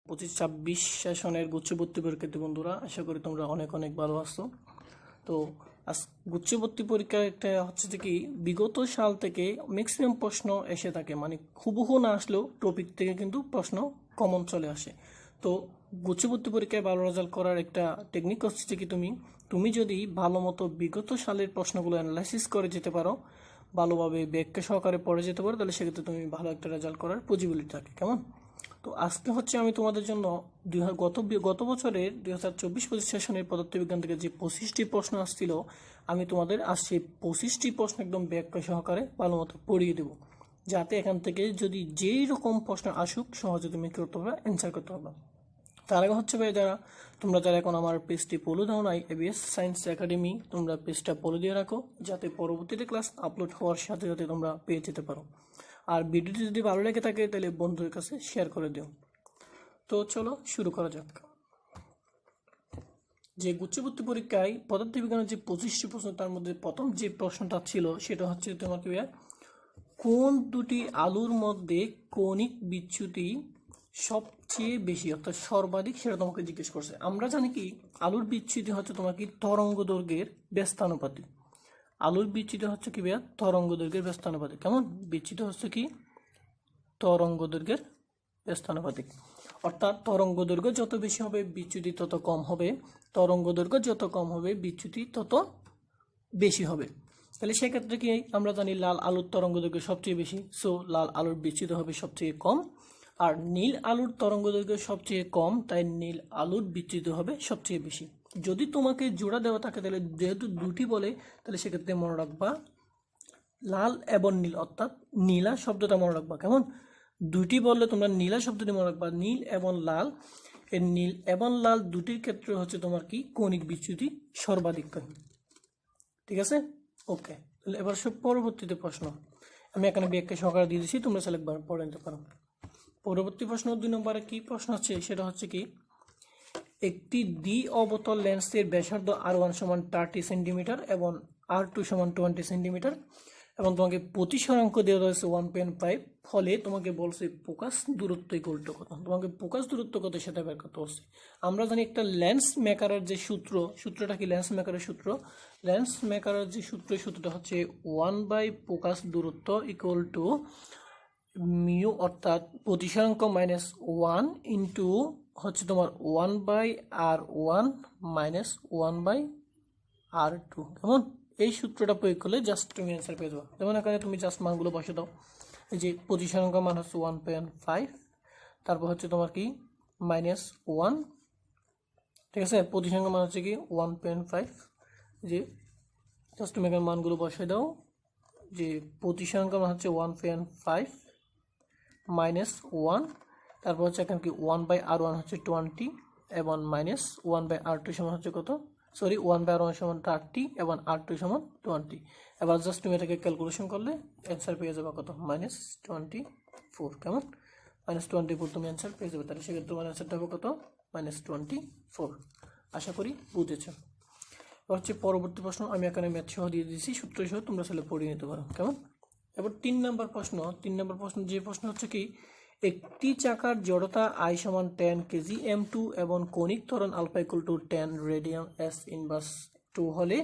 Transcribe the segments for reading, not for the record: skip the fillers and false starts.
25-26 সেশনের গুচ্ছবর্তী পরীক্ষার্থী বন্ধুরা, আশা করি তোমরা অনেক অনেক ভালো আছো। তো আজ গুচ্ছবর্তী পরীক্ষা একটা হচ্ছে যে কি বিগত সাল থেকে ম্যাক্সিমাম প্রশ্ন এসে থাকে, মানে হুবহু না আসলেও টপিক থেকে কিন্তু প্রশ্ন কমন চলে আসে। তো গুচ্ছবর্তী পরীক্ষায় ভালো রেজাল্ট করার একটা টেকনিক হচ্ছে যে কি তুমি যদি ভালো মতো বিগত সালের প্রশ্নগুলো অ্যানালাইসিস করে যেতে পারো, ভালোভাবে ব্যাখ্যা সহকারে পড়ে যেতে পারো, তাহলে সেক্ষেত্রে তুমি ভালো একটা রেজাল্ট করার পসিবিলিটি থাকে। কেমন? তো আজকে হচ্ছে আমি তোমাদের জন্য গত বছরের 2024-25 সেশনের পদার্থবিজ্ঞান থেকে যে 25টি প্রশ্ন আসছিল, আমি তোমাদের আজ সেই 25টি প্রশ্ন একদম ব্যাখ্যা সহকারে ভালো মতো পড়িয়ে দেবো, যাতে এখান থেকে যদি যেই রকম প্রশ্ন আসুক সহজে তুমি কি করতে পারবে, অ্যান্সার করতে পারবে। তার আগে হচ্ছে ভাই, তোমরা যারা এখন আমার পেজটি ফলো দাও নাই, এবিএস সায়েন্স একাডেমি, তোমরা পেজটা ফলো দিয়ে রাখো, যাতে পরবর্তীতে ক্লাস আপলোড হওয়ার সাথে সাথে তোমরা পেয়ে যেতে পারো। আর ভিডিওটি যদি ভালো লেগে থাকে তাহলে বন্ধুদের কাছে শেয়ার করে দিও। তো চলো শুরু করা যাক। যে গুচ্ছবর্তী পরীক্ষায় পদার্থবিজ্ঞানের যে 25টি প্রশ্ন, তার মধ্যে প্রথম যে প্রশ্নটা ছিল সেটা হচ্ছে তোমাকে কোন দুটি আলুর মধ্যে কৌণিক বিচ্যুতি সবচেয়ে বেশি অর্থাৎ সর্বাধিক, সেটা তোমাকে জিজ্ঞেস করছে। আমরা জানি কি আলুর বিচ্যুতি হচ্ছে তোমার কি তরঙ্গ দৈর্ঘ্যের ব্যস্তানুপাতিক। আলুর বিচ্যুতি হচ্ছে কি ভাইয়া তরঙ্গ দৈর্ঘ্যের ব্যস্তানুপাতিক। কেমন? বিচ্যুতি হচ্ছে কি তরঙ্গ দৈর্ঘ্যের ব্যস্তানুপাতিক। অর্থাৎ তরঙ্গ দৈর্ঘ্য যত বেশি হবে বিচ্যুতি তত কম হবে, তরঙ্গ দৈর্ঘ্য যত কম হবে বিচ্যুতি তত বেশি হবে। তাহলে সেক্ষেত্রে কি আমরা জানি লাল আলুর তরঙ্গ দৈর্ঘ্য সবচেয়ে বেশি, সো লাল আলুর বিচ্যুতি হবে সবচেয়ে কম। আর নীল আলুর তরঙ্গ দৈর্ঘ্য সবচেয়ে কম, তাই নীল আলুর বিচ্যুতি হবে সবচেয়ে বেশি। যদি তোমাকে জোড়া দেওয়া থাকে, তাহলে যেহেতু দুটি বলে, তাহলে সেক্ষেত্রে মনে রাখবা লাল এবং নীল, অর্থাৎ নীলা শব্দটা মনে রাখবা। কেমন? দুটি বললে তোমরা নীলা শব্দটি মনে রাখবা, নীল এবং লাল। এই নীল এবং লাল দুটির ক্ষেত্রে হচ্ছে তোমার কি কৌণিক বিচ্যুতি সর্বাধিক। ঠিক আছে? ওকে, তাহলে এবার সব পরবর্তীতে প্রশ্ন আমি এখানে ব্যাখ্যা সহকারে দিয়ে দিচ্ছি, তোমরা সেলেক্ট পড়ে নিতে পারো। পরবর্তী প্রশ্ন 2 নম্বরে কি প্রশ্ন হচ্ছে, সেটা হচ্ছে কি একটি দ্বি অবতল লেন্সের ব্যাসার্ধ R1 সমান 30 সেন্টিমিটার এবং R2 সমান 20 সেন্টিমিটার, এবং তোমাকে প্রতিসরাঙ্ক দেওয়া রয়েছে 1.5। ফলে তোমাকে বলছে ফোকাস দূরত্ব ইকুয়াল টু কত। তোমাকে ফোকাস দূরত্ব কত সেটা বের করতে হচ্ছে। আমরা জানি একটা লেন্স মেকারের যে সূত্রটা কি, লেন্স মেকারের সূত্রটা হচ্ছে 1 বাই ফোকাস দূরত্ব ইকুয়াল টু মিউ, অর্থাৎ প্রতিসরাঙ্ক মাইনাস 1 ইন্টু হচ্ছে তোমার 1/R1 মাইনাস 1/R2। কেমন? এই সূত্রটা প্রয়োগ করলে জাস্ট তুমি অ্যান্সার পেয়ে যাবে। যেমন এখানে তুমি জাস্ট মানগুলো বসে দাও। এই যে প্রতিসরাঙ্ক মান হচ্ছে 1.5, তারপর হচ্ছে তোমার কি মাইনাস 1, ঠিক আছে? প্রতিসরাঙ্ক মান হচ্ছে কি 1.5। যে জাস্ট তুমি এখানে মানগুলো বসে দাও, যে প্রতিসরাঙ্ক মান হচ্ছে 1.5 মাইনাস 1, তারপর হচ্ছে এখানে কি 1/R1 হচ্ছে 20 এবং মাইনাস 1/R2 সমান হচ্ছে কত, 1/R1 সমান 30 এবং R2 সমান 20। এবার জাস্ট তুমি এটাকে ক্যালকুলেশন করলে অ্যান্সার পেয়ে যাবে কত, -24। কেমন? -24 তুমি অ্যান্সার পেয়ে যাবে। তাহলে সেক্ষেত্রে তোমার অ্যান্সারটা হবে কত, -24। আশা করি বুঝেছ। এবার হচ্ছে পরবর্তী প্রশ্ন, আমি এখানে ম্যাথ সহ দিয়ে দিয়েছি, সূত্র সহ তোমরা আসলে পড়ে নিতে পারো। কেমন? এবার 3 নম্বর প্রশ্ন যে প্রশ্ন হচ্ছে কি একটি চাকার জড়তা I সমান 10 কেজি m2 এবং কৌণিক ত্বরণ alpha equal to 10 radian s inverse 2 হলে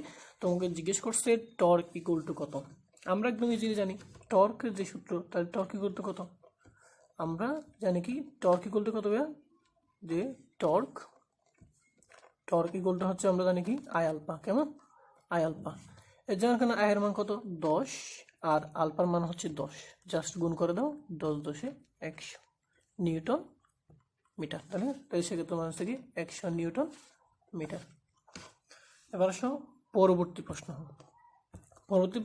তোমাকে জিজ্ঞেস করছে টর্ক ইকুয়াল টু কত। আমরা একদম ইজিলি জানি টর্কের যে সূত্র, তাহলে টর্ক ইকুয়াল টু কত আমরা জানি কি, টর্ক ইকুয়াল টু কত ভাইয়া, যে টর্ক ইকুয়াল টু হচ্ছে আমরা জানি কি I আলফা। কেমন? I alpha. এর জন্য এখানে I এর মান কত, 10, আর আলফার মান হচ্ছে 10, জাস্ট গুণ করে দাও, 10 10 100 নিউটন মিটার। তাহলে সেক্ষেত্রে মান হচ্ছে কি 100 নিউটন মিটার। এবার আসো পরবর্তী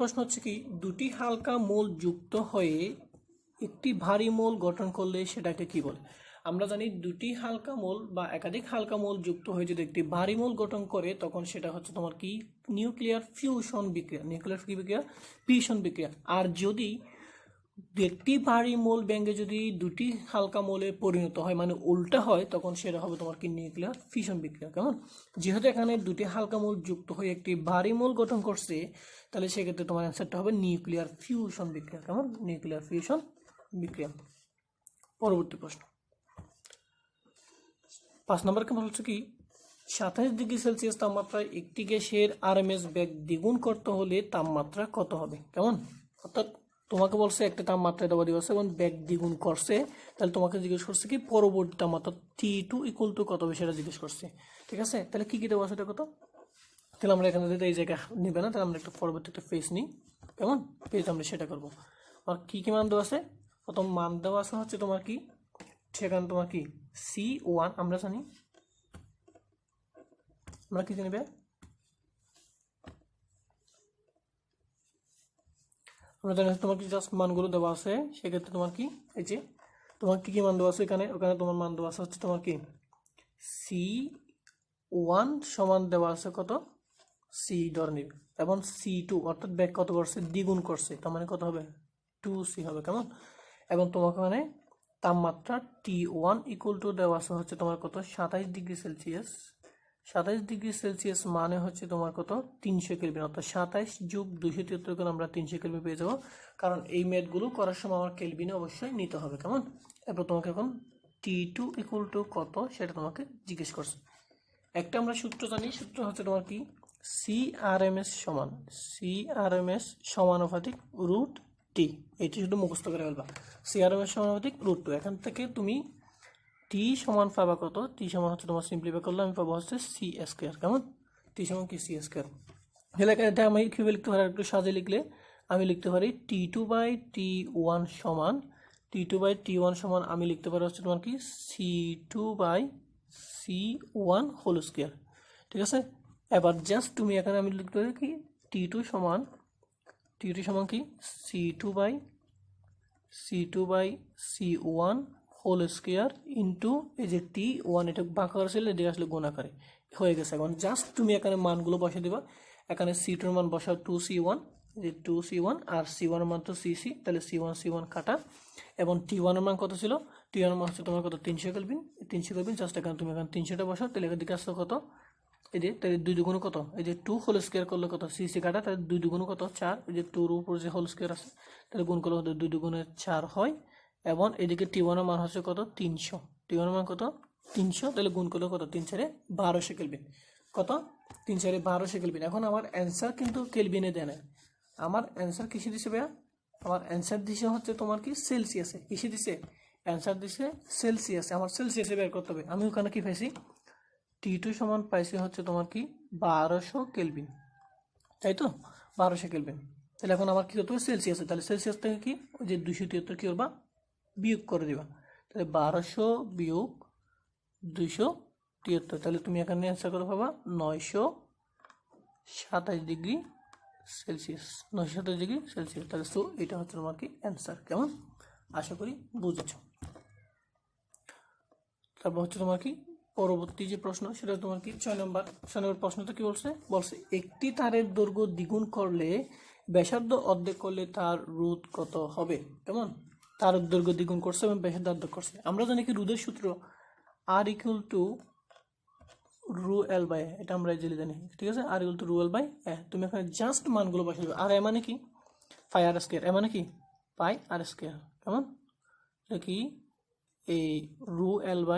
প্রশ্ন হচ্ছে কি দুটি হালকা মৌল যুক্ত হয়ে একটি ভারী মৌল গঠন করলে সেটাকে কি বলে। আমরা জানি দুটি হালকা মৌল বা একাধিক হালকা মৌল যুক্ত হয়ে যদি একটি ভারী মৌল গঠন করে, তখন সেটা হচ্ছে তোমার কি নিউক্লিয়ার ফিউশন বিক্রিয়া। আর যদি একটি ভারী মৌল ব্যঙ্গে যদি দুটি হালকা মৌলে পরিণত হয়, মানে উল্টা হয়, তখন সেটা হবে তোমার কি নিউক্লিয়ার ফিউশন বিক্রিয়া। কেমন? যেহেতু এখানে দুটি হালকা মৌল যুক্ত হয়ে একটি ভারী মৌল গঠন করছে, তাহলে সেক্ষেত্রে তোমার অ্যান্সারটা হবে নিউক্লিয়ার ফিউশন বিক্রিয়া। কেমন? নিউক্লিয়ার ফিউশন বিক্রিয়া। পরবর্তী প্রশ্ন 5 নম্বরকে বলছে কি 27 ডিগ্রি সেলসিয়াস তাপমাত্রায় একটি গ্যাসের আরএমএস বেগ দ্বিগুণ করতে হলে তাপমাত্রা কত হবে? কেমন? অর্থাৎ তোমাকে বলছে একটা তাপমাত্রা দেওয়া দিয়েছে এবং বেগ দ্বিগুণ করছে, তাহলে তোমাকে জিজ্ঞেস করছে কি পরবর্তী তাপমাত্রা T2 = কত হবে সেটা জিজ্ঞেস করছে। ঠিক আছে, তাহলে কি দেওয়া আছে এটা কত? তাহলে আমরা এখানে যদি এই জায়গায় নিবে না, তাহলে আমরা একটা পরবর্তী একটা পেজ নিই। কেমন? পেজ আমরা সেটা করবো। আর কি মান দেওয়া আছে? প্রথম মান দেওয়া আছে হচ্ছে তোমার কি, সেখানে তোমার কি C1 আমরা জানি, আমরা কি জানিবে, আমরা জানি তোমার কি জাস্ট মানগুলো দেওয়া আছে। সেক্ষেত্রে তোমার কি এই যে তোমার কি মান দেওয়া আছে এখানে, ওখানে তোমার মান দেওয়া আছে হচ্ছে তোমার কি C1 সমান দেওয়া আছে কত, C ধরে নিবে, এবং C2 অর্থাৎ ব্যাক কত করছে, দ্বিগুণ করছে, তার মানে কত হবে 2C হবে। কেমন? এবং তোমাকে মানে তাপমাত্রা T1 = দেওয়া আছে হচ্ছে তোমার কত 27 ডিগ্রি সেলসিয়াস। 27 ডিগ্রি সেলসিয়াস মানে হচ্ছে তোমার কত 300 কেলভিন, অর্থাৎ 27 + 273 করে আমরা 300 কেলভিন পেয়ে যাবো, কারণ এই ম্যাথগুলো করার সময় আমার কেলভিনে অবশ্যই নিতে হবে। কেমন? এরপর তোমাকে এখন T2 = কত সেটা তোমাকে জিজ্ঞেস করছে। একটা আমরা সূত্র জানি, সূত্র হচ্ছে তোমার কি CRMS সমানুপাতিক √T। এটি শুধু মুখস্থ করে ফেলবা, CRMS সমানুপাতিক √2। এখান থেকে তুমি T সমান পাবা কত, T সমান হচ্ছে তোমার সিম্পলিফাই করলে আমি পাবো হচ্ছে C²। কেমন? T সমান কি C²। তাহলে এটা আমি কিভাবে লিখতে পারি, একটু সাজে লিখলে আমি লিখতে পারি T2/T1 সমান আমি লিখতে পারি হচ্ছে তোমার কি C2/C1 হোল স্কয়ার। ঠিক আছে, এবার জাস্ট তুমি এখানে আমি লিখতে পারি কি T2 সমান কি C2/C1 হোল স্কয়ার ইন্টু এই যে T1, এটা বাঁকা করে ছিল, এটা আসলে গুণ আকারে হয়ে গেছে। এখন জাস্ট তুমি এখানে মানগুলো বসে দিবা। এখানে C2 এর মান বসাও 2C1, যে 2C1, আর C1 এর মান তো CC, তাহলে C1 কাটা। এবং T1 এর মান কত ছিল, T1 এর মান হচ্ছে তোমার কত 300 কেলভিন। 300 কেলভিন জাস্ট এখানে তুমি এখানে 300টা বসাও, তাহলে এখান দিকে আসলে কত, এই যে তাহলে 2 দুগুণ কত, এই যে 2 হোল স্কয়ার করলে কত, CC কাটা, তাহলে 2 দুগুণ কত 4, এই যে 2 এর উপর যে হোল স্কয়ার আছে, তাহলে গুণ করলে 2 দুগুণে 4 হয়। এবং এদিকে T1 এর মান হচ্ছে কত 300, T1 এর মান কত 300, তাহলে গুণ করলে কত 3 4 1200 কেলভিন, কত 3 4 1200 কেলভিন। এখন আমার অ্যান্সার কিন্তু কেলভিনে দেয় না, আমার অ্যান্সার কিসে দিছে ভাইয়া, আমার অ্যান্সার দিছে হচ্ছে তোমার কি সেলসিয়াসে। কিসে দিছে অ্যান্সার দিছে সেলসিয়াসে, আমার সেলসিয়াসে বের করতে হবে। আমি ওখানে কি পাইছি T2 সমান পাইছি হচ্ছে তোমার কি 1200 কেলভিন, তাই তো 1200 কেলভিন। তাহলে এখন আমার কি করতে হবে সেলসিয়াসে, তাহলে সেলসিয়াস থেকে কি ওই যে 273 কি করবা বিয়োগ করে দিবা, তাহলে 1200 বিয়োগ 273, তাহলে তুমি এখানে অ্যান্সার করে পাবা 927 ডিগ্রি সেলসিয়াস, 927 ডিগ্রি সেলসিয়াস। তাহলে সো এটা হচ্ছে তোমার কি অ্যান্সার। কেমন? আশা করি বুঝেছো। তারপর হচ্ছে তোমার কি পরবর্তী যে প্রশ্ন, সেটা তোমার কি 6 নম্বর প্রশ্নটা কি বলছে একটি তারের দৈর্ঘ্য দ্বিগুণ করলে ব্যাসার্ধ অর্ধেক করলে তার রোধ কত হবে? কেমন? তারের দৈর্ঘ্য দ্বিগুণ করছে এবং ব্যাসার্ধ অর্ধেক করছে। আমরা জানি কি রোধের সূত্র R = ρL/A, এটা আমরা জেনে জানি। ঠিক আছে, R = ρL/A। তুমি এখানে জাস্ট মানগুলো বসে দেবে। আর এ মানে কি পাই আর স্কয়ার, এ মানে কি পাই আর স্কয়ার। কেমন? এটা কি এই ρL/π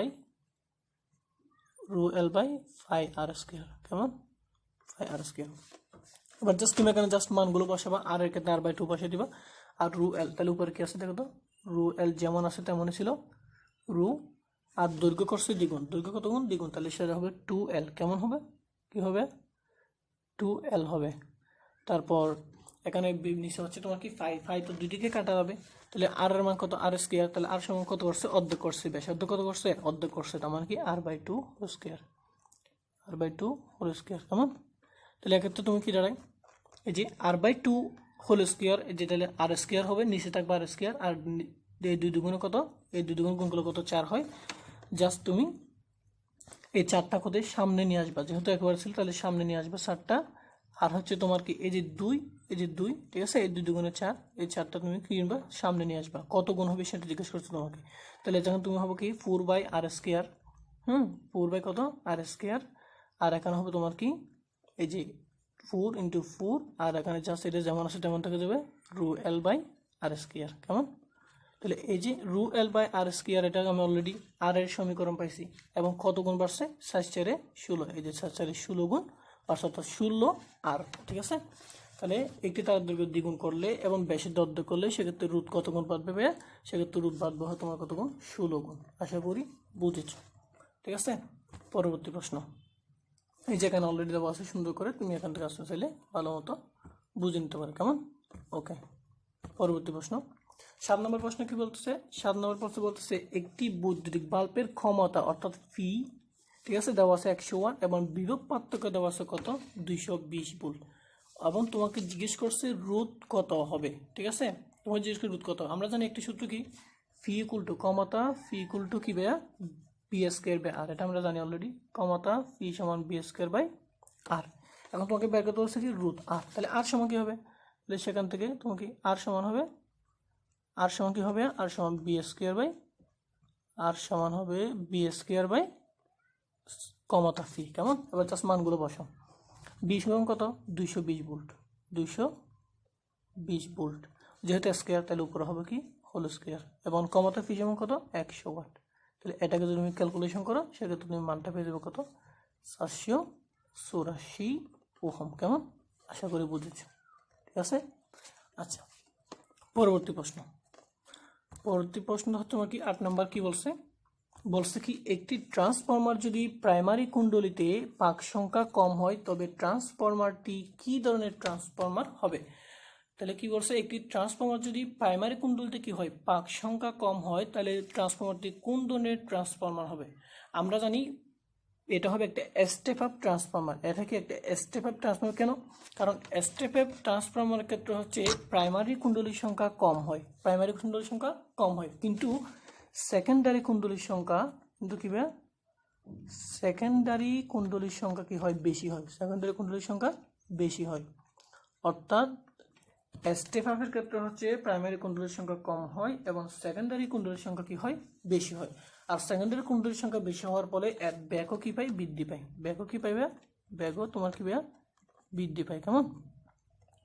r²। কেমন? পাই আর স্কয়ার। এবার জাস্ট তুমি এখানে জাস্ট মানগুলো বসাবা, আর এর ক্ষেত্রে r/2 বসিয়ে দিবা, আর ρL, তাহলে উপরে কি আছে দেখো তো, ρL যেমন আছে তেমনই ছিল, রু আর দৈর্ঘ্য করছে দ্বিগুণ, দৈর্ঘ্য কত গুণ দ্বিগুণ, তাহলে সেটা হবে 2L। কেমন হবে? কি হবে? 2L হবে। তারপর এখানে নিচে হচ্ছে তোমার কি ফাই তো দুই দিকে কাটা যাবে, তাহলে আর এর মান কত r², তাহলে আর সমান কত করছে অর্ধেক করছে, ব্যাসার্ধ কত করছে অর্ধেক করছে, তার মানে কি r/2 হোল স্কয়ার, কেমন? তাহলে এক্ষেত্রে তুমি কি দাঁড়ায় এই যে r/2 হোল স্কয়ার, এই যে তাহলে r² হবে, নিচে থাকবে r², আর এই 2 দুগুণে কত, এই 2 দুগুণ গুণ করলে কত 4 হয়। জাস্ট তুমি এই 4টা কোথায় সামনে নিয়ে আসবা, যেহেতু একবার ছিল তাহলে সামনে নিয়ে আসবা 4টা। আর হচ্ছে তোমার কি এই যে 2, ঠিক আছে, এই 2 দুগুণে 4, এই 4টা তুমি কি কিনবা সামনে নিয়ে আসবা, কত গুণ হবে সেটা জিজ্ঞেস করছো তোমাকে। তাহলে যখন তুমি হবে কি 4/r², 4 কত r², আর এখানে হবে তোমার কি এই যে 4 × 4, আর এখানে জাস্ট এটা যেমন আছে তেমন থেকে যাবে ρL/r²। কেমন? তাহলে এই যে রু এল বাই আর স্কোয়ার, এটা আমি অলরেডি আর এর সমীকরণ পাইছি, এবং কত গুণ বাড়ছে 7×4 = 16, এই যে 7×4 = 16 গুণ অর্থাৎ 16 আর, ঠিক আছে। তাহলে একটি তার দৈর্ঘ্য দ্বিগুণ করলে এবং বেশি অর্ধেক করলে সেক্ষেত্রে রুট কত গুণ বাড়বে, সেক্ষেত্রে রুট বাড়বে হয় তোমার কত গুণ 16 গুণ। আশা করি বুঝেছ, ঠিক আছে। পরবর্তী প্রশ্ন, এই যে এখানে অলরেডি দেওয়া আছে, সুন্দর করে তুমি এখান থেকে আসতে চাইলে ভালো মতো বুঝে নিতে পারো, কেমন? ওকে, পরবর্তী প্রশ্ন 7 নম্বর প্রশ্ন কি বলতেছে? 7 নম্বর প্রশ্ন বলতেছে একটি বৈদ্যুতিক বাল্বের ক্ষমতা অর্থাৎ ফি, ঠিক আছে, দেওয়া আছে 100 ওয়াট এবং বিভব পার্থক্য দেওয়া আছে কত 220 ভোল্ট, এবং তোমাকে জিজ্ঞেস করছে রোধ কত হবে, ঠিক আছে। তোমাকে জিজ্ঞেস করে রোধ কত, আমরা জানি একটি সূত্র কি, ফি ইকুয়াল টু ক্ষমতা, ফি ইকুয়াল টু কি ভাইয়া বি স্কয়ার বাই আর, এটা আমরা জানি অলরেডি, ক্ষমতা ফি সমান বি স্কয়ার বাই আর। এখন তোমাকে বের করতে বলছে কি রোধ আর, তাহলে আর সমান কি হবে, তাহলে সেখান থেকে তোমাকে আর সমান হবে, আর সমান কি হবে, আর সমান বি স্কয়ার বাই, আর সমান হবে বি স্কয়ার বাই ক্ষমতা ফি, কেমন? এবার জাস্ট মানগুলো বসাও। বি সমান কত 220 ভোল্ট, 220 ভোল্ট, যেহেতু স্কয়ার তাহলে উপরে হবে কি হোল স্কয়ার, এবং ক্ষমতা ফি সমান কত 100 ওয়াট। তাহলে এটাকে যদি তুমি ক্যালকুলেশন করো সেক্ষেত্রে তুমি মানটা পেয়ে যাবে কত 484 ওহম, কেমন? আশা করি বুঝেছ, ঠিক আছে। আচ্ছা, পরবর্তী প্রশ্ন হচ্ছে তোমার কি 8 নাম্বার কি বলছে, বলছে কি একটি ট্রান্সফরমার যদি প্রাইমারি কুণ্ডলীতে পাক সংখ্যা কম হয় তবে ট্রান্সফরমারটি কি ধরনের ট্রান্সফরমার হবে। তাহলে কি বলছে, একটি ট্রান্সফরমার যদি প্রাইমারি কুণ্ডলীতে কি হয় পাক সংখ্যা কম হয় তাহলে ট্রান্সফরমারটি কোন ধরনের ট্রান্সফরমার হবে। আমরা জানি এটা হবে একটা স্টেপ আপ ট্রান্সফরমার। এটা কি একটা স্টেপ আপ ট্রান্সফরমার, কেন? কারণ স্টেপ আপ ট্রান্সফরমারের ক্ষেত্রে হচ্ছে প্রাইমারি কুণ্ডলীর সংখ্যা কম হয়, প্রাইমারি কুণ্ডলীর সংখ্যা কম হয়, কিন্তু সেকেন্ডারি কুণ্ডলীর সংখ্যা কিন্তু কি ভাই, সেকেন্ডারি কুণ্ডলীর সংখ্যা কি হয় বেশি হয়, সেকেন্ডারি কুণ্ডলীর সংখ্যা বেশি হয়। অর্থাৎ স্টেপ আপের ক্ষেত্রে হচ্ছে প্রাইমারি কুণ্ডলীর সংখ্যা কম হয় এবং সেকেন্ডারি কুণ্ডলীর সংখ্যা কি হয় বেশি হয়। আর সেকেন্ডারি কুণ্ডলীর সংখ্যা বেশি হওয়ার ফলে এর ব্যাগও কি পাই বৃদ্ধি পায়, ব্যাগও কি পাইবে, ব্যাগও তোমার কি ভাইয়া বৃদ্ধি পায়, কেমন?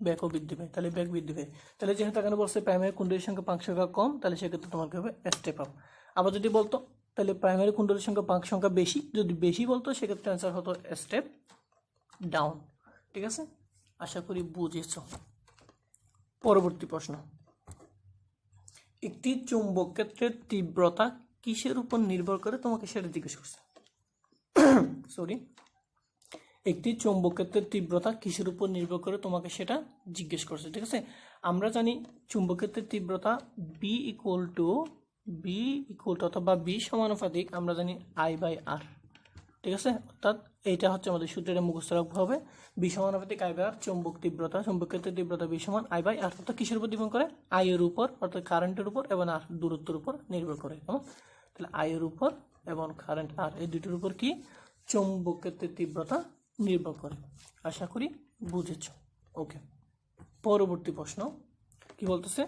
ব্যাগও বৃদ্ধি পায়, তাহলে ব্যাগ বৃদ্ধি পায়। তাহলে যেহেতু এখানে বলছে প্রাইমারি কুণ্ডলীর সংখ্যা পাক সংখ্যা কম, তাহলে সেক্ষেত্রে তোমার কি হবে স্টেপ আপ। আবার যদি বলতো তাহলে প্রাইমারি কুণ্ডলীর সংখ্যা পাক সংখ্যা বেশি, যদি বেশি বলতো সেক্ষেত্রে অ্যান্সার হতো স্টেপ ডাউন, ঠিক আছে। আশা করি বুঝেছ। পরবর্তী প্রশ্ন, একটি চুম্বক ক্ষেত্রের তীব্রতা কিসের উপর নির্ভর করে, তোমাকে সেটা জিজ্ঞেস করছে। সরি, একটি চুম্বক ক্ষেত্রের তীব্রতা কিসের উপর নির্ভর করে তোমাকে সেটা জিজ্ঞেস করছে, ঠিক আছে। আমরা জানি চুম্বক ক্ষেত্রের তীব্রতা বি ইকুয়াল টু অথবা বি সমানুপাতিক আমরা জানি আই বাই আর, ঠিক আছে। অর্থাৎ এইটা হচ্ছে আমাদের সূত্রটা মুখস্থ রাখতে হবে, বি সমানুপাতিক আই বাই আর, চুম্বক ক্ষেত্রের তীব্রতা বি সমান আই বাই আর, অর্থাৎ কিসের উপর নির্ভর করে, আই এর উপর অর্থাৎ কারেন্টের উপর এবং আর দূরত্বের উপর নির্ভর করে, কেমন? তাহলে আই এর উপর এবং কারেন্ট আর এই দুটোর উপর কি চুম্বক ক্ষেত্রের তীব্রতা নির্ভর করে। আশা করি বুঝেছ, ওকে। পরবর্তী প্রশ্ন কি বলতেছে,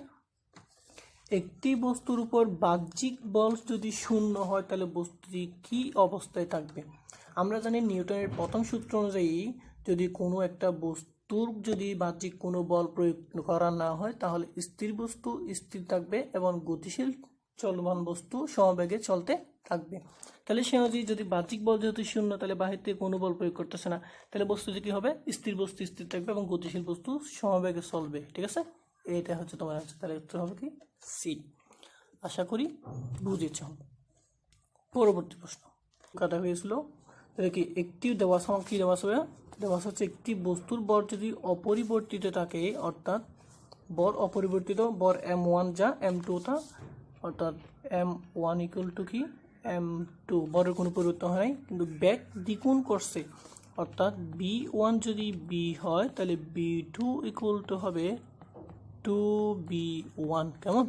একটি বস্তুর উপর বাহ্যিক বল যদি শূন্য হয় তাহলে বস্তুটি কি অবস্থায় থাকবে। আমরা জানি নিউটনের প্রথম সূত্র অনুযায়ী যদি কোনো একটা বস্তুর যদি বাহ্যিক কোনো বল প্রয়োগ করা না হয় তাহলে স্থির বস্তু স্থির থাকবে এবং গতিশীল চলমান বস্তু সমবেগে চলতে থাকবে। তাহলে সে অনুযায়ী যদি বাহ্যিক বল যেহেতু শূন্য তাহলে বাহির থেকে কোনো বল প্রয়োগ করতেছে না, তাহলে বস্তুটি কি হবে, স্থির বস্তু স্থির থাকবে এবং গতিশীল বস্তু সমবেগে চলবে, ঠিক আছে। এটা হচ্ছে তোমার আনসার, তাহলে উত্তর হবে কি সি। আশা করি বুঝেছ। পরবর্তী প্রশ্ন কাটা হয়েছিল, তাহলে কি একটি দেওয়া কি দেওয়া হবে, দেওয়া হচ্ছে একটি বস্তুর ভর যদি অপরিবর্তিত থাকে, অর্থাৎ ভর অপরিবর্তিত, ভর m1 যা m2 তা, অর্থাৎ m1 ইকুয়াল টু কি m2, ভরের কোনো পরিবর্তন হয় নাই কিন্তু ব্যাগ দ্বিগুণ করছে, অর্থাৎ b1 যদি b হয় তাহলে b2 ইকুয়াল টু হবে 2b1, কেমন?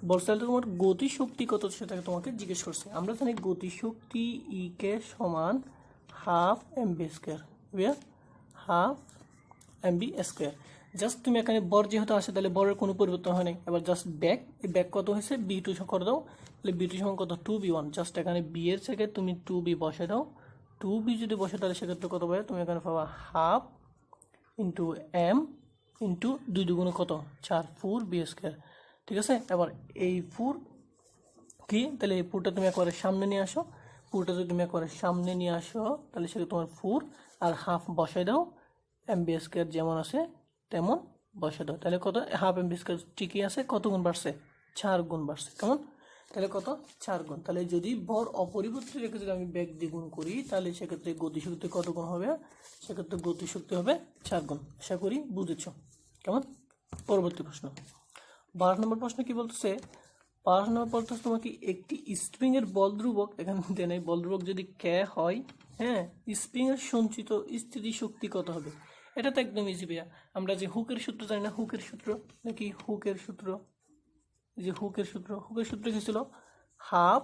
বলছে তাহলে তোমার গতিশক্তি কত সেটাকে তোমাকে জিজ্ঞেস করছে। আমরা জানি গতিশক্তি ই কে সমান half mv square, half mv square. Just তুমি এখানে বর যেহেতু আসে তাহলে বরের কোনো পরিবর্তন হয় নাই, এবার জাস্ট ব্যাগ, এই ব্যাগ কত হয়েছে b2 করে দাও, তাহলে b2 সমান কত 2b1, জাস্ট এখানে b এর জায়গায় তুমি 2b বসে দাও, 2b যদি বসে তাহলে সেক্ষেত্রে কত পাবে, তুমি এখানে পাবা হাফ ইন্টু m ইন্টু 2 দুগুণে কত 4 4b স্কোয়ার, ঠিক আছে। এবার এই 4 কি, তাহলে এই 4টা তুমি একবারে সামনে নিয়ে আসো, 4টা যদি তুমি একবারে সামনে নিয়ে আসো তাহলে সেটা তোমার 4 আর হাফ বসাই দাও, এমবি স্কয়ার যেমন আছে তেমন বসাই দাও। তাহলে কত, হাফ এমবি স্কয়ার ঠিকই আছে, কত গুণ বাড়ছে, 4 গুণ বাড়ছে। কেমন, তাহলে কত, 4 গুণ। তাহলে যদি ভর অপরিবর্তিত রেখে যদি আমি বেগ দ্বিগুণ করি তাহলে সেক্ষেত্রে গতিশক্তি কত গুণ হবে, সেক্ষেত্রে গতিশক্তি হবে 4 গুণ। আশা করি বুঝেছ। কেমন, পরবর্তী প্রশ্ন 12 নম্বর প্রশ্ন কি বলতেছে, 12 নম্বর বলতেছে তোমাকে একটি স্প্রিং এর বল ধ্রুবক, এখানে দেন এই বল ধ্রুবক যদি কে হয়, হ্যাঁ, স্প্রিং এর সঞ্চিত স্থিতি শক্তি কত হবে। এটা তো একদম ইজি ভাইয়া, আমরা যে হুকের সূত্র জানি না, হুকের সূত্র নাকি, হুকের সূত্র, যে হুকের সূত্র কি ছিল, হাফ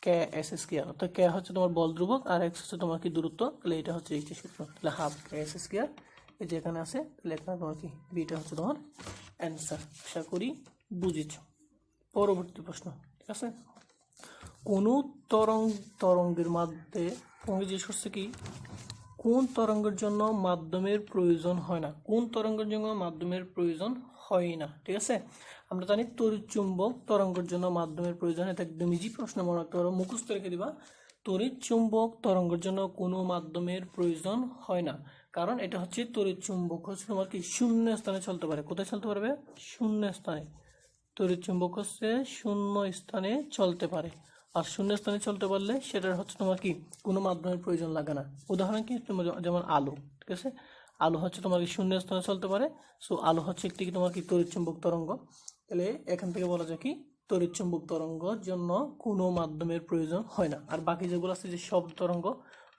কে এস স্কয়ার, অর্থাৎ কে হচ্ছে তোমার বল ধ্রুবক আর এক্স হচ্ছে তোমার কি দূরত্ব, তাহলে এটা হচ্ছে এইটা সূত্র, তাহলে হাফ কে এস স্কয়ার, এই যে এখানে আছে, তাহলে এখানে তোমার কি বিটা হচ্ছে তোমার অ্যান্সার। আশা করি বুঝেছ। পরবর্তী প্রশ্ন, ঠিক আছে, কোন তরঙ্গের মধ্যে তোমাকে জিজ্ঞেস করছে কি, কোন তরঙ্গের জন্য মাধ্যমের প্রয়োজন হয় না, কোন তরঙ্গের জন্য মাধ্যমের প্রয়োজন হয় না। ঠিক আছে, আমরা জানি তড়িৎ চুম্বক তরঙ্গের জন্য মাধ্যমের প্রয়োজন, এটা একদম ইজি প্রশ্ন, মনে রাখতে পারো, মুখস্থ রেখে দিবা। তড়িৎ চুম্বক তরঙ্গের জন্য কোনো মাধ্যমের প্রয়োজন হয় না, কারণ এটা হচ্ছে তড়িৎ চুম্বক হচ্ছে তোমার কি শূন্য স্থানে চলতে পারে। কোথায় চলতে পারবে, শূন্য স্থানে। তড়িৎ চুম্বক হচ্ছে শূন্য স্থানে চলতে পারে, আর শূন্য স্থানে চলতে পারলে সেটার হচ্ছে তোমার কি কোনো মাধ্যমের প্রয়োজন লাগে না। উদাহরণ কি, তোমার যেমন আলো, ঠিক আছে, আলো হচ্ছে তোমার কি শূন্য স্থানে চলতে পারে, সো আলো হচ্ছে একটি তোমার কি তড়িৎ চুম্বক তরঙ্গ। তাহলে এখান থেকে বলা যায় কি তড়িৎ চুম্বক তরঙ্গের জন্য কোনো মাধ্যমের প্রয়োজন হয় না। আর বাকি যেগুলো আছে, যে শব্দ তরঙ্গ,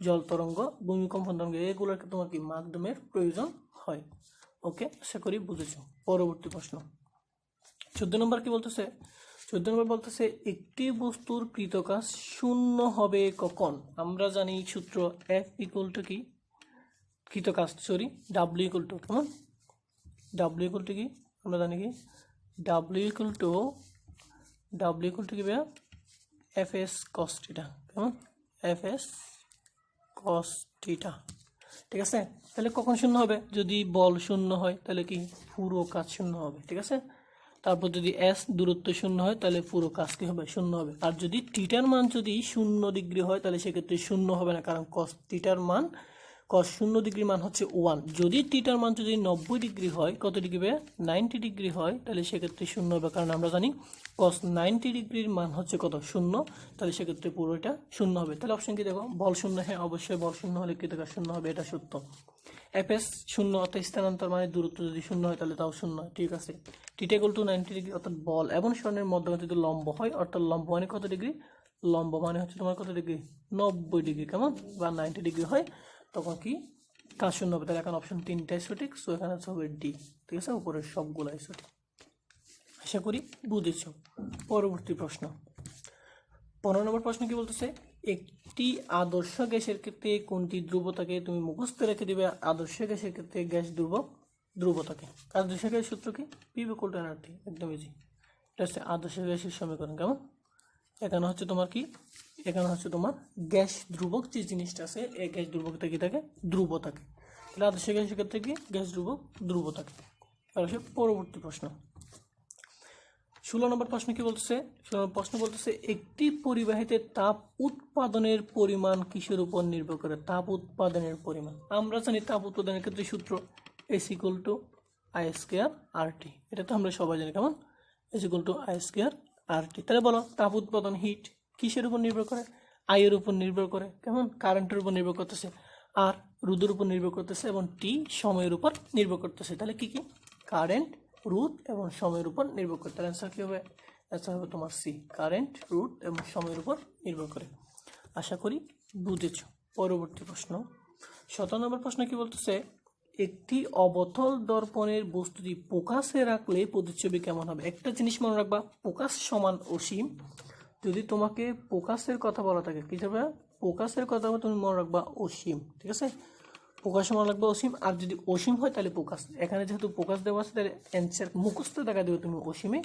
জল তরঙ্গ, ভূমিকম্পন তরঙ্গ, এগুলোর তোমার কি মাধ্যমের প্রয়োজন হয়। ওকে, আশা করি বুঝেছো। পরবর্তী প্রশ্ন 14 নম্বর কি বলতেছে, 14 নম্বর বলতেছে একটি বস্তুর কৃতকাজ শূন্য হবে কখন। আমরা জানি সূত্র F ইকুয়াল টু কি, কৃতকাজ সরি W ইকুয়াল টু, কেমন, W ইকুয়াল টু কি, আমরা জানি কি W ইকুয়াল টু কি ভাইয়া, FS cos থিটা, কেমন, FS cos থিটা। ঠিক আছে, তাহলে কখন শূন্য হবে, যদি বল শূন্য হয় তাহলে কি পুরো কাজ শূন্য হবে। ঠিক আছে, তারপর যদি এস দূরত্ব শূন্য হয় তাহলে পুরো কাজ কি হবে, শূন্য হবে। আর যদি থিটার মান যদি 0 ডিগ্রি হয় তাহলে সেক্ষেত্রে শূন্য হবে না, কারণ cos থিটার মান, cos 0 ডিগ্রি মান হচ্ছে 1। যদি থিটার মান যদি 90 ডিগ্রি হয়, কত ডিগ্রি, 90 ডিগ্রি হয়, তাহলে সেক্ষেত্রে শূন্য হবে, কারণ আমরা জানি cos 90 ডিগ্রির মান হচ্ছে কত, শূন্য, তাহলে সেক্ষেত্রে পুরোটা শূন্য হবে। তাহলে অপশন কি দেখো, বল শূন্য, হ্যাঁ অবশ্যই বল শূন্য হলে কৃতকাজ শূন্য হবে, এটা সত্য। এফএস শূন্য, অর্থাৎ স্থানান্তর মানে দূরত্ব যদি শূন্য হয় তাহলে তাও শূন্য, ঠিক আছে। থিটা ইকুয়াল টু 90 ডিগ্রি, অর্থাৎ বল এবং স্বর্ণের মধ্যে যদি লম্ব হয়, অর্থাৎ লম্ব মানে কত ডিগ্রি, লম্ব মানে হচ্ছে তোমার কত ডিগ্রি, 90 ডিগ্রি, কেমন, বা 90 ডিগ্রি হয়, তখন কি কাজ শূন্য হবে। তাহলে এখন অপশন 3টাই সঠিক, সো এখানে হবে ডি। ঠিক আছে, উপরের সবগুলাই সঠিক। আশা করি বুঝেছো। পরবর্তী প্রশ্ন 15 নম্বর প্রশ্ন কি বলতেছে, একটি আদর্শ গ্যাসের ক্ষেত্রে কোনটি ধ্রুবতাকে, তুমি মুখস্থ রেখে দিবে, আদর্শ গ্যাসের ক্ষেত্রে গ্যাস ধ্রুবতাকে। আদর্শ গ্যাসের সূত্র কি, পি ইকুয়াল টু এনআরটি, একদম ইজি। এটা হচ্ছে আদর্শ গ্যাসের সমীকরণ, কেমন, এখানে হচ্ছে তোমার কি, এখানে হচ্ছে তোমার গ্যাস ধ্রুবক যে জিনিসটা আছে, এই গ্যাস ধ্রুবকটা কি থাকে, ধ্রুব থাকে। তাহলে আদর্শ গ্যাসের ক্ষেত্রে কি গ্যাস ধ্রুব থাকে। আর পরবর্তী প্রশ্ন 16 নম্বর প্রশ্ন কি বলতেছে, 16 নম্বর প্রশ্ন বলতেছে একটি পরিবাহীতে তাপ উৎপাদনের পরিমাণ কিসের উপর নির্ভর করে, তাপ উৎপাদনের পরিমাণ। আমরা জানি তাপ উৎপাদনের ক্ষেত্রে সূত্র S equal to I square R T, এটা তো আমরা সবাই জানি, কেমন, S equal to I square R T. তাহলে বলো তাপ উৎপাদন হিট কিসের উপর নির্ভর করে, আয়ের উপর নির্ভর করে, কেমন, কারেন্টের উপর নির্ভর করতেছে, আর রোদের উপর নির্ভর করতেছে, এবং টি সময়ের উপর নির্ভর করতেছে। তাহলে কি কি, কারেন্ট, রোদ এবং সময়ের উপর নির্ভর করে। তাহলে অ্যান্সার কি হবে, অ্যান্সার হবে তোমার সি, কারেন্ট, রোদ এবং সময়ের উপর নির্ভর করে। আশা করি বুঝেছ। পরবর্তী প্রশ্ন 17 নম্বর প্রশ্ন কি বলতেছে, একটি অবতল দর্পণের বস্তুটি ফোকাসে রাখলে প্রতিচ্ছবি কেমন হবে। একটা জিনিস মনে রাখবা, ফোকাস সমান অসীম। যদি তোমাকে ফোকাসের কথা বলা থাকে, কি হবে, ফোকাসের কথা তুমি মনে রাখবা অসীম। ঠিক আছে, ফোকাস সমান লাগবে অসীম, আর যদি অসীম হয় তাহলে ফোকাস, এখানে যেহেতু ফোকাস দেওয়া আছে তাহলে অ্যান্সার মুখস্থ দেখা দেবে তুমি অসীমে,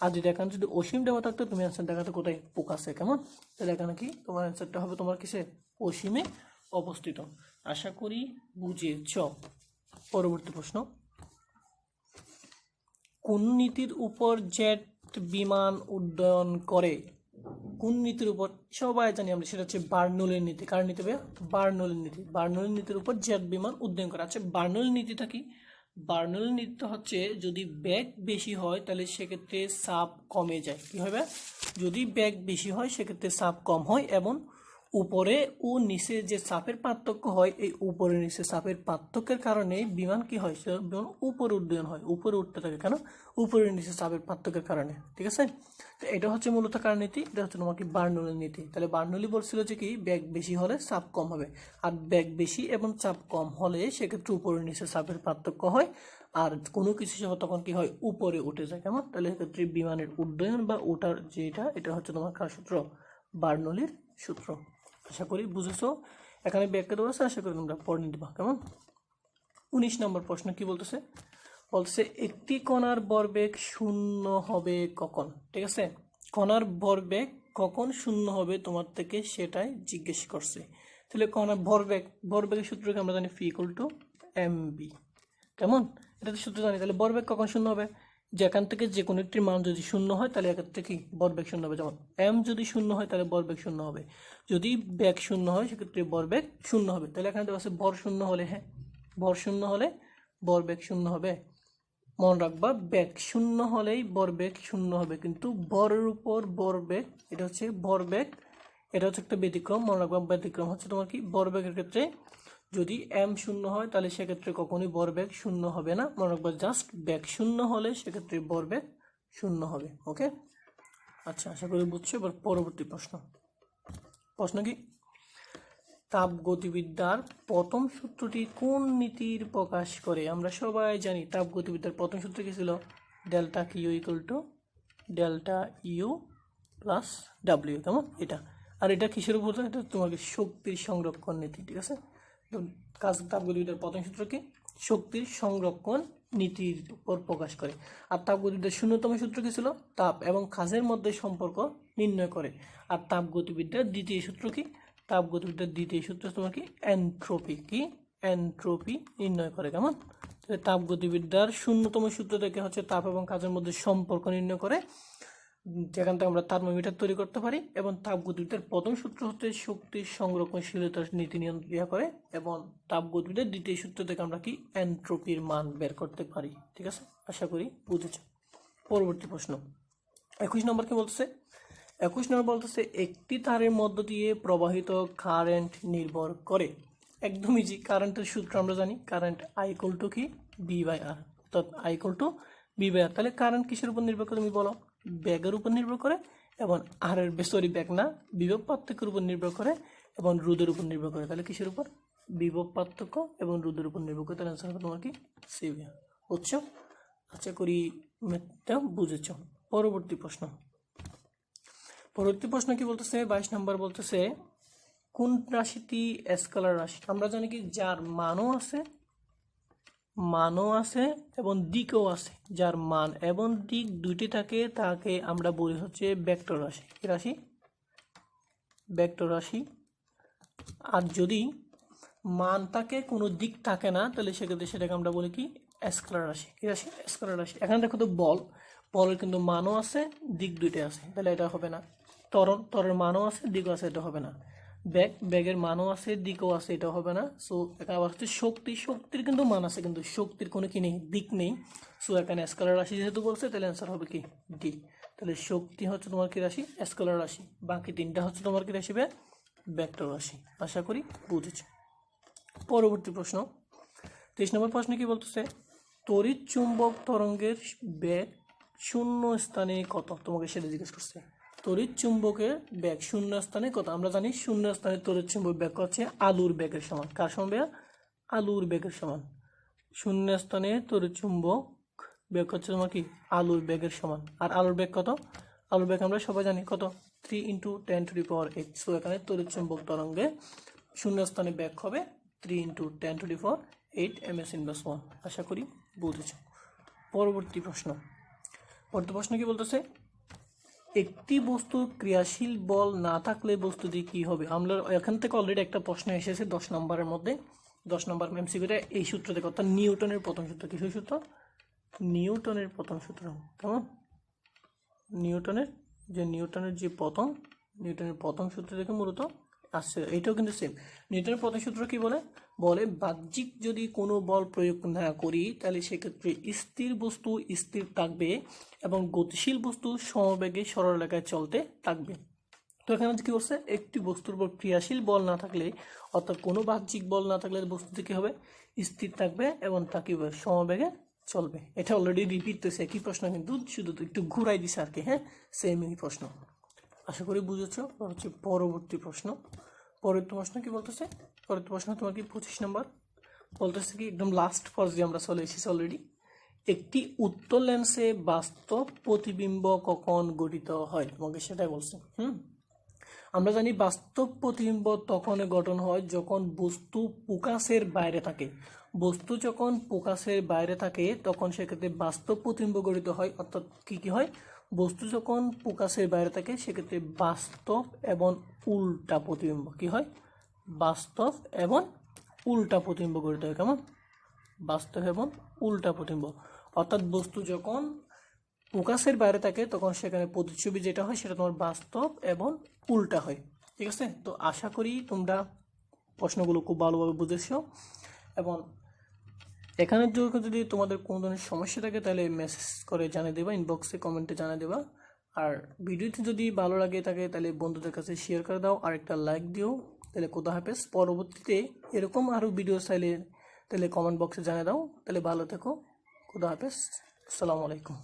আর যদি এখানে যদি অসীম দেওয়া থাকতো তুমি অ্যান্সার দেখাতে কোথায়, ফোকাসে, কেমন। তাহলে এখানে কি তোমার অ্যান্সারটা হবে তোমার কিসে, অসীমে অবস্থিত। আশা করি বুঝেছ। পরবর্তী প্রশ্ন কোন নীতির উপর জেট বিমান উড্ডয়ন করে? কোন নীতির উপর? সবাই জানি আমরা, সেটা হচ্ছে বার্নৌলির নীতি। কার নীতি ভাইয়া? বার্নৌলির নীতি। বার্নৌলির নীতির উপর জেট বিমান উড্ডয়ন করে। আচ্ছা, বার্নৌলির নীতিটা কি? বার্নৌলির নীতিটা হচ্ছে যদি বেগ বেশি হয় তাহলে সেক্ষেত্রে চাপ কমে যায়। কি হবে? যদি বেগ বেশি হয় সেক্ষেত্রে চাপ কম হয়, এবং উপরে ও নিচে যে চাপের পার্থক্য হয়, এই উপরে নিচে চাপের পার্থক্যের কারণে বিমান কি হয়? সে বিমান উপরে উড্ডয়ন হয়, উপরে উঠতে থাকে। কেন? উপরে নিচে চাপের পার্থক্যের কারণে। ঠিক আছে, তো এটা হচ্ছে মূলত কার নীতি? এটা হচ্ছে তোমাকে বার্নৌলির নীতি। তাহলে বার্নৌলি বলছিল যে কি, বেগ বেশি হলে চাপ কম হবে, আর বেগ বেশি এবং চাপ কম হলে সেক্ষেত্রে উপরে নিচে চাপের পার্থক্য হয়, আর কোনো কিছু তখন কি হয়? উপরে উঠে যায়। কেমন? তাহলে সেক্ষেত্রে বিমানের উড্ডয়ন বা ওঠার যেটা, এটা হচ্ছে তোমার কার সূত্র? বার্নৌলির সূত্র। আশা করি বুঝেছো। এখানে ব্যাখ্যা দেওয়া আছে, আশা করি তোমরা পড়ে নিবা। কেমন? 19 নম্বর প্রশ্ন কি বলতেছে? বলছে একটি কণার ভরবেগ শূন্য হবে কখন? ঠিক আছে, কণার ভরবেগ কখন শূন্য হবে তোমার থেকে সেটাই জিজ্ঞেস করছে। তাহলে কণার ভরবেগের সূত্রকে আমরা জানি ফি ইকুয়াল টু mv। কেমন? এটা তো সূত্র জানি। তাহলে ভরবেগ কখন শূন্য হবে? যেখান থেকে যে কোনো একটি মান যদি শূন্য হয় তাহলে এক্ষেত্রে কি ভরবেগ শূন্য হবে। যেমন m যদি শূন্য হয় তাহলে ভরবেগ শূন্য হবে, যদি বেগ শূন্য হয় সেক্ষেত্রে ভরবেগ শূন্য হবে। তাহলে এখানে দেওয়া আছে ভর শূন্য হলে, হ্যাঁ, ভর শূন্য হলে ভরবেগ শূন্য হবে। মনে রাখবা, বেগ শূন্য হলেই ভরবেগ শূন্য হবে, কিন্তু ভরের উপর ভরবেগ, এটা হচ্ছে ভরবেগ, এটা হচ্ছে একটা ব্যতিক্রম। মনে রাখবা, ব্যতিক্রম হচ্ছে তোমার কি, ভরবেগের ক্ষেত্রে যদি m শূন্য হয় তাহলে সেক্ষেত্রে কখনোই ভরবেগ শূন্য হবে না। মনে রাখবা, জাস্ট বেগ শূন্য হলে সেক্ষেত্রে ভরবেগ শূন্য হবে। ওকে, আচ্ছা, আশা করি বুঝছো। এবার পরবর্তী প্রশ্ন কি? তাপগতিবিদ্যার প্রথম সূত্রটি কোন নীতির প্রকাশ করে? আমরা সবাই জানি তাপগতিবিদ্যার প্রথম সূত্র কি ছিল? Delta Q equal to delta U plus W. কেমন? এটা। আর এটা কিসের উপর? এটা তোমাকে শক্তির সংরক্ষণ নীতি। ঠিক আছে, তাপগতিবিদ্যার প্রথম সূত্র কি? শক্তির সংরক্ষণ নীতির উপর প্রকাশ করে। আর তাপগতিবিদ্যার শূন্যতম সূত্র কি ছিল? তাপ এবং কাজের মধ্যে সম্পর্ক নির্ণয় করে। আর তাপগতিবিদ্যার দ্বিতীয় সূত্র কি? তাপগতিবিদ্যার দ্বিতীয় সূত্র তোমার কি? এনট্রপি। কি? এনট্রপি নির্ণয় করে। কেমন? তাপগতিবিদ্যার শূন্যতম সূত্র থেকে হচ্ছে তাপ এবং কাজের মধ্যে সম্পর্ক নির্ণয় করে, যেখান থেকে আমরা থার্মোমিটার তৈরি করতে পারি। এবং তাপগতিবিদ্যার প্রথম সূত্র হচ্ছে শক্তির সংরক্ষণশীলতার নীতি নিয়ন্ত্রণ করে, এবং তাপগতিবিদ্যার দ্বিতীয় সূত্র থেকে আমরা কি এনট্রপির মান বের করতে পারি। ঠিক আছে, আশা করি বুঝেছ। পরবর্তী প্রশ্ন 21 নম্বর কি বলতেছে? 21 নম্বর বলতেছে একটি তারের মধ্য দিয়ে প্রবাহিত কারেন্ট নির্ভর করে। একদম ইজি। কারেন্টের সূত্র আমরা জানি, কারেন্ট আই ইকুয়াল টু কি? V by R. অর্থাৎ I equal to V by R. তাহলে কারেন্ট কিসের উপর নির্ভর করে তুমি বলো? বেগের উপর নির্ভর করে, এবং আর এর বেগ না, বিভব পার্থক্যের উপর নির্ভর করে, এবং রোধের উপর নির্ভর করে। তাহলে কিসের উপর? বিভব পার্থক্য এবং রোধের উপর নির্ভর করে। তাহলে অ্যান্সার হবে তোমার কি? সি। বুঝছো? আশা করি ম্যাথটা বুঝেছ। পরবর্তী প্রশ্ন কি বলতেছে? 22 নম্বর বলতেছে কোন রাশিটি স্কেলার রাশি? আমরা জানি কি, যার মানও আছে এবং দিকও আছে। যার মান এবং দিক দুইটি থাকে তাকে আমরা বলি হচ্ছে ভেক্টর রাশি। কি রাশি? ভেক্টর রাশি। আর যদি মান থাকে কোনো দিক থাকে না, তাহলে সেক্ষেত্রে সেটাকে আমরা বলি কি? স্কেলার রাশি। কি রাশি? স্কেলার রাশি। এখানে দেখো তো বলের কিন্তু মানও আছে, দিক দুইটাই আছে, তাহলে এটা হবে না। ত্বরের মানও আছে, দিকও আছে, এটা হবে না। ব্যাগের মানও আছে, দিকও আছে, এটা হবে না। সো এখানে আবার হচ্ছে শক্তির কিন্তু মান আছে, কিন্তু শক্তির কোনো কি নেই? দিক নেই। সো এখানে স্কেলার রাশি যেহেতু বলছে, তাহলে অ্যান্সার হবে কি? ডি। তাহলে শক্তি হচ্ছে তোমার কি রাশি? স্কেলার রাশি। বাকি তিনটা হচ্ছে তোমার কি রাশি? ভেক্টর রাশি। আশা করি বুঝেছো। পরবর্তী প্রশ্ন 23 নম্বর প্রশ্ন কি বলতেছে? তড়িৎ চুম্বক তরঙ্গের বেগ শূন্য স্থানে কত? তোমাকে সেটা জিজ্ঞেস করছে। তড়িৎ চুম্বকের বেগ শূন্য স্থানে কত? আমরা জানি শূন্য স্থানে তড়িৎ চুম্বক বেগ হচ্ছে আলুর বেগের সমান। কার সমান? আলুর বেগের সমান। শূন্য স্থানে তড়িৎ চুম্বক বেগ হচ্ছে তোমার কি? আলুর বেগের সমান। আর আলুর বেগ কত? আলুর বেগ আমরা সবাই জানি কত? 3 × 10⁸। সো এখানে তড়িৎ চুম্বক তরঙ্গে শূন্য স্থানে বেগ হবে 3 × 10⁸ ms−1। আশা করি বুঝেছ। পরবর্তী প্রশ্ন কি বলতেছে? একটি বস্তুর ক্রিয়াশীল বল না থাকলে বস্তুটি কি হবে? আমরা এখান থেকে অলরেডি একটা প্রশ্ন এসেছে 10 নম্বরের মধ্যে, 10 নম্বর এমসিকিউতে এই সূত্র থেকে, অর্থাৎ নিউটনের প্রথম সূত্র। কিসের সূত্র? নিউটনের প্রথম সূত্র। কেমন? নিউটনের যে প্রথম সূত্র থেকে মূলত আসছে। এটাও কিন্তু সেম। নিউটনের প্রথম সূত্র কি বলে? বাহ্যিক যদি কোনো বল প্রয়োগ না করি তাহলে সেক্ষেত্রে স্থির বস্তু স্থির থাকবে এবং গতিশীল বস্তু সমবেগে সরলরেখায় চলতে থাকবে। তো এখানে কি করছে, একটি বস্তুর উপর ক্রিয়াশীল বল না থাকলে, অর্থাৎ কোনো বাহ্যিক বল না থাকলে বস্তুটি কি হবে, স্থির থাকবে এবং তা কি হবে, সমবেগে চলবে। এটা অলরেডি রিপিট হয়েছে, একই প্রশ্ন, কিন্তু শুধু একটু ঘুরাই দিছে আর কি। হ্যাঁ, সেমই প্রশ্ন, আশা করি বুঝেছ। হচ্ছে পরবর্তী প্রশ্ন কি বলতেছে? পরবর্তী প্রশ্ন তোমার কি 25 নম্বর বলতেছে কি, একদম লাস্ট পর্যায়ে আমরা চলে এসেছি অলরেডি। একটি উত্তল লেন্সে বাস্তব প্রতিবিম্ব কখন গঠিত হয়, তোমাকে সেটাই বলছে। আমরা জানি বাস্তব প্রতিবিম্ব তখন গঠন হয় যখন বস্তু ফোকাসের বাইরে থাকে। বস্তু যখন ফোকাসের বাইরে থাকে তখন সেক্ষেত্রে বাস্তব প্রতিবিম্ব গঠিত হয়। অর্থাৎ কি হয়, বস্তু যখন ফোকাসের বাইরে থাকে সেক্ষেত্রে বাস্তব এবং উল্টা প্রতিবিম্ব কি হয়, বাস্তব এবং উল্টা প্রতিবিম্ব গঠিত হয়। কেমন? বাস্তব এবং উল্টা প্রতিবিম্ব। অর্থাৎ বস্তু যখন ফোকাসের বাইরে থাকে তখন সেখানে প্রতিচ্ছবি যেটা হয় সেটা তোমার বাস্তব এবং উল্টা হয়। ঠিক আছে? তো আশা করি তোমরা প্রশ্নগুলো খুব ভালোভাবে বুঝেছো। এবং এখানের যদি তোমাদের কোনো ধরনের সমস্যা থাকে তাহলে মেসেজ করে জানিয়ে দেবা, ইনবক্সে কমেন্টে জানিয়ে দেবা। আর ভিডিওটি যদি ভালো লাগে থাকে তাহলে বন্ধুদের কাছে শেয়ার করে দাও আর একটা লাইক দিও। তাহলে খোদা হাফেজ। পরবর্তীতে এরকম আরও ভিডিও চাইলে তাহলে কমেন্ট বক্সে জানিয়ে দাও। তাহলে ভালো থেকো। খোদা হাফেজ। আসসালামু আলাইকুম।